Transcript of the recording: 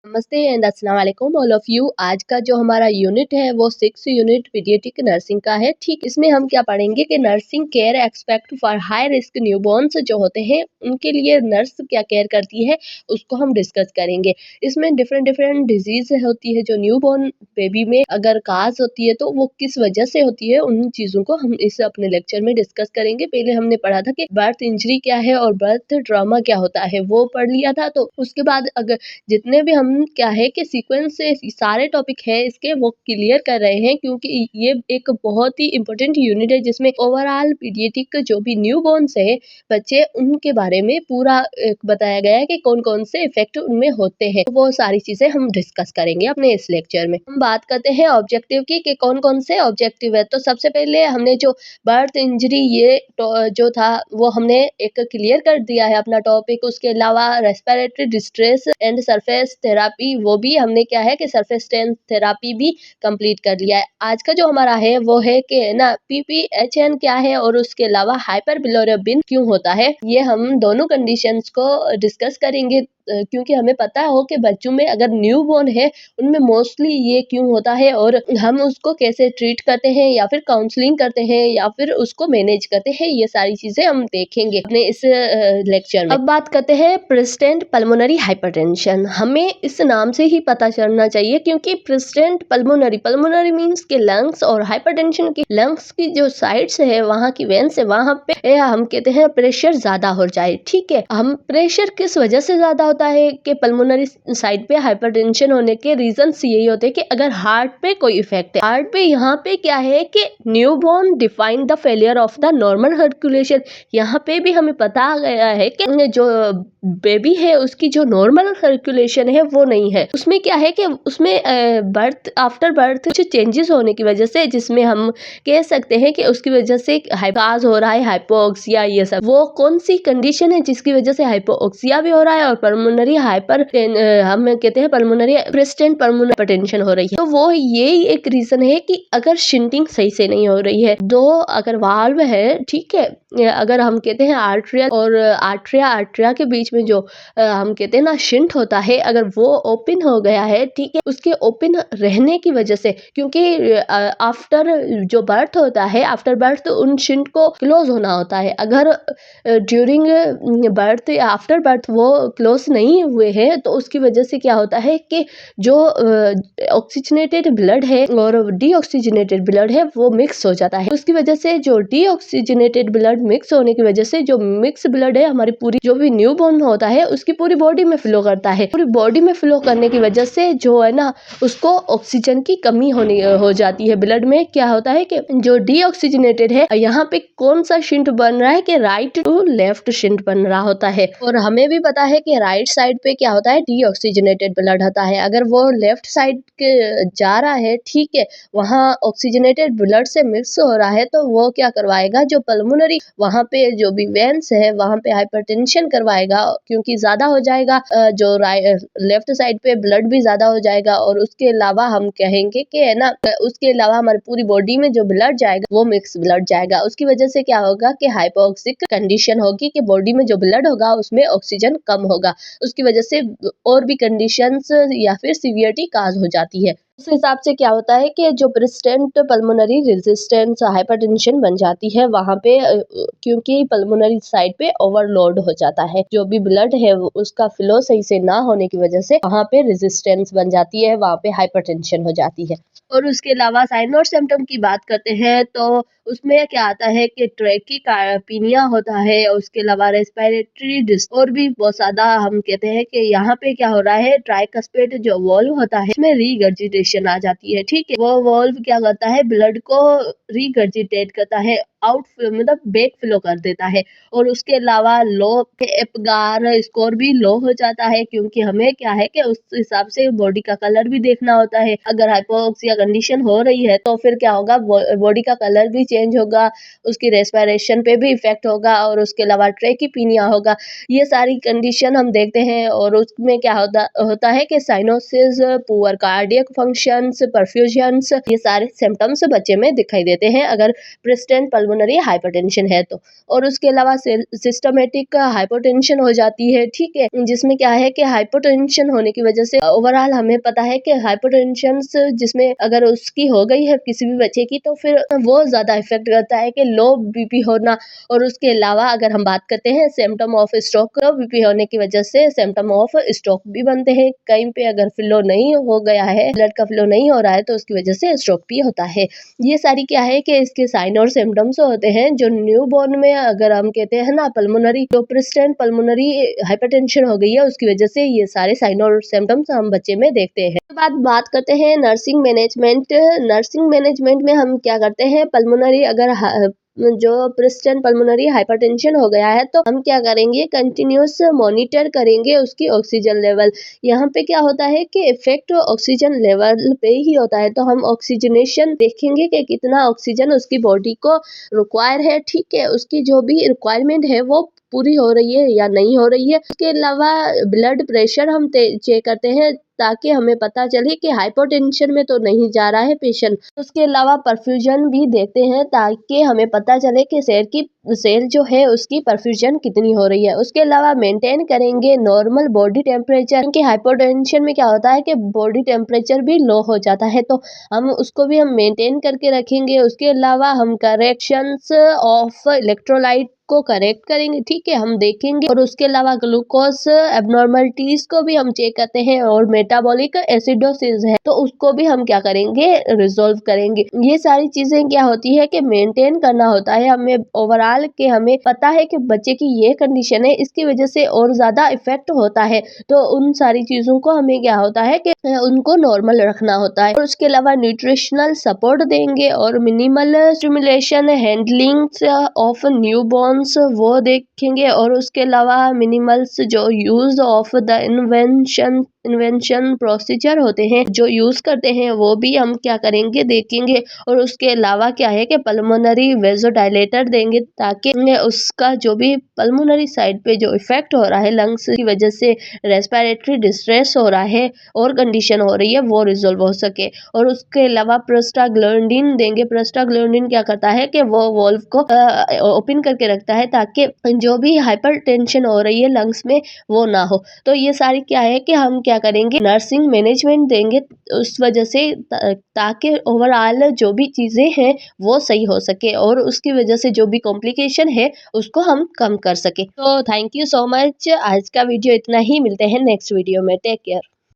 नमस्ते एंड अस्सलाम वालेकुम ऑल ऑफ यू। आज का जो हमारा यूनिट है वो 6 यूनिट पीडियाट्रिक नर्सिंग का है। ठीक, इसमें हम क्या पढ़ेंगे कि nursing care expect for high risk newborn's जो होते हैं उनके लिए नर्स क्या केयर करती है उसको हम डिस्कस करेंगे। इसमें डिफरेंट डिफरेंट डिजीज होती है जो न्यूबॉर्न बेबी में अगर काज होती है तो वो किस वजह से होती है, उन चीजों को हम इस अपने लेक्चर में डिस्कस करेंगे। पहले हमने पढ़ा था कि बर्थ इंजरी क्या है और बर्थ ट्रॉमा क्या होता है, वो पढ़ लिया था। तो उसके बाद अगर जितने भी हम क्या है कि सीक्वेंस से सारे टॉपिक है इसके वो क्लियर कर रहे हैं, क्योंकि ये एक बहुत ही इंपॉर्टेंट यूनिट है जिसमें ओवरऑल पीडियाट्रिक जो भी न्यूबॉर्न्स है बच्चे उनके बारे में पूरा बताया गया है कि कौन कौन से इफेक्ट उनमें होते हैं। तो वो सारी चीजें हम डिस्कस करेंगे अपने इस लेक्चर में। हम बात करते हैं ऑब्जेक्टिव की कि कौन कौन से ऑब्जेक्टिव है। तो सबसे पहले हमने जो बर्थ इंजरी ये जो था वो हमने एक क्लियर कर दिया है अपना टॉपिक। उसके अलावा respiratory distress and surface therapy वो भी हमने क्या है कि सरफेस थेरापी भी कंप्लीट कर लिया है। आज का जो हमारा है वो है कि ना पीपीएचएन क्या है और उसके अलावा हाइपर बिलोरुबिन क्यों होता है। ये हम दोनों कंडीशंस को डिस्कस करेंगे, क्योंकि हमें पता हो कि बच्चों में अगर न्यूबॉर्न है उनमें मोस्टली ये क्यों होता है और हम उसको कैसे ट्रीट करते हैं या फिर काउंसलिंग करते हैं या फिर उसको मैनेज करते हैं। ये सारी चीजें हम देखेंगे अपने इस लेक्चर में। अब बात करते हैं प्रेसिडेंट पल्मोनरी हाइपरटेंशन। हमें इस नाम से ही पता चलना चाहिए, क्योंकि प्रेसिडेंट पल्मोनरी मींस के लंग्स और हाइपरटेंशन की लंग्स की जो साइड्स है वहाँ की वेन्स है वहाँ पे हम कहते हैं प्रेशर ज्यादा हो जाए। ठीक है, हम प्रेशर किस वजह से ज्यादा होता है कि पल्मोनरी साइड पे हाइपरटेंशन होने के रीजंस यही होते हैं कि अगर हार्ट पे कोई इफेक्ट है। हार्ट पे यहाँ पे क्या है कि newborn define the failure of the normal circulation. यहाँ पे भी हमें पता गया है कि जो बेबी है उसकी जो नॉर्मल सर्कुलेशन है वो नहीं है। उसमें क्या है कि उसमें बर्थ आफ्टर बर्थ कुछ चेंजेस होने की वजह से, जिसमें हम कह सकते हैं कि उसकी वजह से हाइपाज हो रहा है, हाइपोक्सिया, ये सब। वो कौन सी कंडीशन है जिसकी वजह से हाइपोक्सिया भी हो रहा है और पल्मोनरी हम कहते हैं पल्मोनरी प्रेसिडेंट पल्मोनरी हाइपरटेंशन हो रही है। तो वो ये एक रीजन है कि अगर शिंटिंग सही से नहीं हो रही है। दो अगर वाल्व है, ठीक है, अगर हम कहते हैं आर्ट्रिया और आर्ट्रिया के बीच में जो हम कहते हैं ना शिंट होता है, अगर वो ओपन हो गया है, ठीक है, उसके ओपन रहने की वजह से, क्योंकि आफ्टर जो बर्थ होता है आफ्टर बर्थ उन शिंट को क्लोज होना होता है। अगर ड्यूरिंग बर्थ या आफ्टर बर्थ वो क्लोज नहीं हुए हैं तो उसकी वजह से क्या होता है कि जो ऑक्सीजनेटेड ब्लड है और डीऑक्सीजनेटेड ब्लड है वो मिक्स हो जाता है। उसकी वजह से जो डीऑक्सीजनेटेड ब्लड मिक्स होने की वजह से जो मिक्स ब्लड है हमारी पूरी जो भी न्यूबॉर्न होता है उसकी पूरी बॉडी में फ्लो करता है। पूरी बॉडी में फ्लो करने की वजह से जो है ना उसको ऑक्सीजन की कमी हो जाती है। ब्लड में क्या होता है कि जो डीऑक्सीजनेटेड है यहाँ पे कौन सा शिंट बन रहा है कि राइट टू लेफ्ट शिंट बन रहा होता है। और हमें भी पता है कि राइट साइड पे क्या होता है, डीऑक्सीजनेटेड ब्लड होता है। अगर वो लेफ्ट साइड के जा रहा है, ठीक है, वहाँ ऑक्सीजनेटेड ब्लड से मिक्स हो रहा है, तो वो क्या करवाएगा, जो पल्मोनरी वहाँ पे जो भी वेन्स है वहाँ पे हाइपरटेंशन करवाएगा, क्योंकि ज्यादा हो जाएगा जो लेफ्ट साइड पे ब्लड भी ज्यादा हो जाएगा। और उसके अलावा हम कहेंगे कि है ना, उसके अलावा हमारी पूरी बॉडी में जो ब्लड जाएगा वो मिक्स ब्लड जाएगा। उसकी वजह से क्या होगा कि हाइपोक्सिक कंडीशन होगी कि बॉडी में जो ब्लड होगा उसमें ऑक्सीजन कम होगा। उसकी वजह से और भी कंडीशंस या फिर सीवियरिटी काज हो जाती है। उस हिसाब से क्या होता है कि जो प्रेसिडेंट पल्मोनरी रेजिस्टेंस हाइपरटेंशन बन जाती है वहाँ पे, क्योंकि पल्मोनरी साइड पे ओवरलोड हो जाता है। जो भी ब्लड है उसका फ्लो सही से ना होने की वजह से वहाँ पे रेजिस्टेंस बन जाती है, वहाँ पे हाइपरटेंशन हो जाती है। और उसके अलावा साइन और सिम्टम की बात करते हैं तो उसमें क्या आता है कि ट्रैकीकार्डिया होता है। उसके अलावा रेस्पिरेटरी डिस और भी बहुत ज्यादा हम कहते हैं कि यहाँ पे क्या हो रहा है, ट्राइकस्पेड जो वॉल्व होता है उसमें रीगर्जिटेशन आ जाती है। ठीक है, वो वॉल्व क्या करता है, ब्लड को रीगर्जिटेट करता है, आउट मतलब बैक फ्लो कर देता है। और उसके अलावा लो एपगार स्कोर भी लो हो जाता है, क्योंकि हमें क्या है कि उस हिसाब से बॉडी का कलर भी देखना होता है। अगर हाइपोक्सिया कंडीशन हो रही है तो फिर क्या होगा, बॉडी का कलर भी चेंज होगा, उसकी रेस्पिरेशन पे भी इफेक्ट होगा और उसके अलावा ट्रैकीपीनिया होगा। ये सारी कंडीशन हम देखते हैं। और उसमें क्या होता है कि साइनोसिस, पुअर कार्डियक फंक्शंस, परफ्यूजन्स, ये सारे सिम्टम्स बच्चे में दिखाई देते हैं अगर प्रेसिडेंट पल्मोनरी पल्मोनरी हाइपरटेंशन है तो। और उसके अलावा सिस्टमेटिक हाइपोटेंशन हो जाती है, ठीक है, जिसमें क्या है कि हाइपोटेंशन होने की वजह से ओवरऑल हमें पता है कि हाइपोटेंशन जिसमें अगर उसकी हो गई है किसी भी बच्चे की तो फिर वो ज्यादा इफेक्ट करता है कि लो बीपी होना। और उसके अलावा अगर हम बात करते हैं symptom of stroke, low BP होने की वजह से सिम्टम ऑफ स्ट्रोक भी बनते हैं। कहीं पे अगर फ्लो नहीं हो गया है, ब्लड का फ्लो नहीं हो रहा है तो उसकी वजह से स्ट्रोक भी होता है। ये सारी क्या है कि इसके साइन और सिम्टम्स होते हैं जो न्यूबॉर्न में अगर हम कहते हैं ना पल्मोनरी तो प्रेसिस्टेंट पल्मोनरी हाइपरटेंशन हो गई है उसकी वजह से ये सारे साइन और सिम्टम्स हम बच्चे में देखते हैं। बात करते हैं नर्सिंग मैनेजमेंट। नर्सिंग मैनेजमेंट में हम क्या करते हैं, पल्मोनरी अगर जो प्रेसिस्टेंट पल्मोनरी हाइपरटेंशन हो गया है तो हम क्या करेंगे, कंटिन्यूस मॉनिटर करेंगे उसकी ऑक्सीजन लेवल। यहाँ पे क्या होता है कि इफेक्ट ऑक्सीजन लेवल पे ही होता है, तो हम ऑक्सीजनेशन देखेंगे कि कितना ऑक्सीजन उसकी बॉडी को रिक्वायर है, ठीक है, उसकी जो भी रिक्वायरमेंट है वो पूरी हो रही है या नहीं हो रही है। उसके अलावा ब्लड प्रेशर हम चेक करते हैं ताकि हमें पता चले कि हाइपोटेंशन में तो नहीं जा रहा है पेशेंट। उसके अलावा परफ्यूजन भी देखते हैं ताकि हमें पता चले कि सेल जो है उसकी परफ्यूजन कितनी हो रही है। उसके अलावा मेंटेन करेंगे नॉर्मल बॉडी टेम्परेचर, क्योंकि हाइपोटेंशन में क्या होता है कि बॉडी टेम्परेचर भी लो हो जाता है तो हम उसको भी हम मेंटेन करके रखेंगे। उसके अलावा हम करेक्शंस ऑफ इलेक्ट्रोलाइट को करेक्ट करेंगे, ठीक है, हम देखेंगे। और उसके अलावा ग्लूकोज एबनॉर्मलिटीज को भी हम चेक करते हैं और मेटाबॉलिक एसिडोसिस है तो उसको भी हम क्या करेंगे, रिजोल्व करेंगे। ये सारी चीजें क्या होती है कि मेंटेन करना होता है हमें ओवरऑल के, हमें पता है कि बच्चे की ये कंडीशन है इसकी वजह से और ज्यादा इफेक्ट होता है तो उन सारी चीजों को हमें क्या होता है कि उनको नॉर्मल रखना होता है। और उसके अलावा न्यूट्रिशनल सपोर्ट देंगे और minimal stimulation handling of newborn वो देखेंगे। और उसके अलावा मिनिमल्स जो use of the invention procedure होते हैं जो यूज करते हैं वो भी हम क्या करेंगे, देखेंगे। और उसके अलावा क्या है कि पल्मोनरी वेजोडाइलेटर देंगे ताकि उसका जो भी पल्मोनरी साइड पे जो इफेक्ट हो रहा है लंग्स की वजह से रेस्पिरेटरी डिस्ट्रेस हो रहा है और कंडीशन हो रही है वो रिजोल्व हो सके। और उसके अलावा प्रोस्टाग्लैंडिन देंगे। प्रोस्टाग्लैंडिन क्या करता है कि वो वॉल्व को ओपन करके रखता है ताकि जो भी हाइपरटेंशन हो रही है लंग्स में वो ना हो। तो ये सारी क्या है कि हम क्या करेंगे, नर्सिंग मैनेजमेंट देंगे उस वजह से ताकि ओवरऑल जो भी चीजें हैं वो सही हो सके और उसकी वजह से जो भी कॉम्प्लिकेशन है उसको हम कम कर सके। तो थैंक यू सो मच। आज का वीडियो इतना ही, मिलते हैं नेक्स्ट वीडियो में। Take care.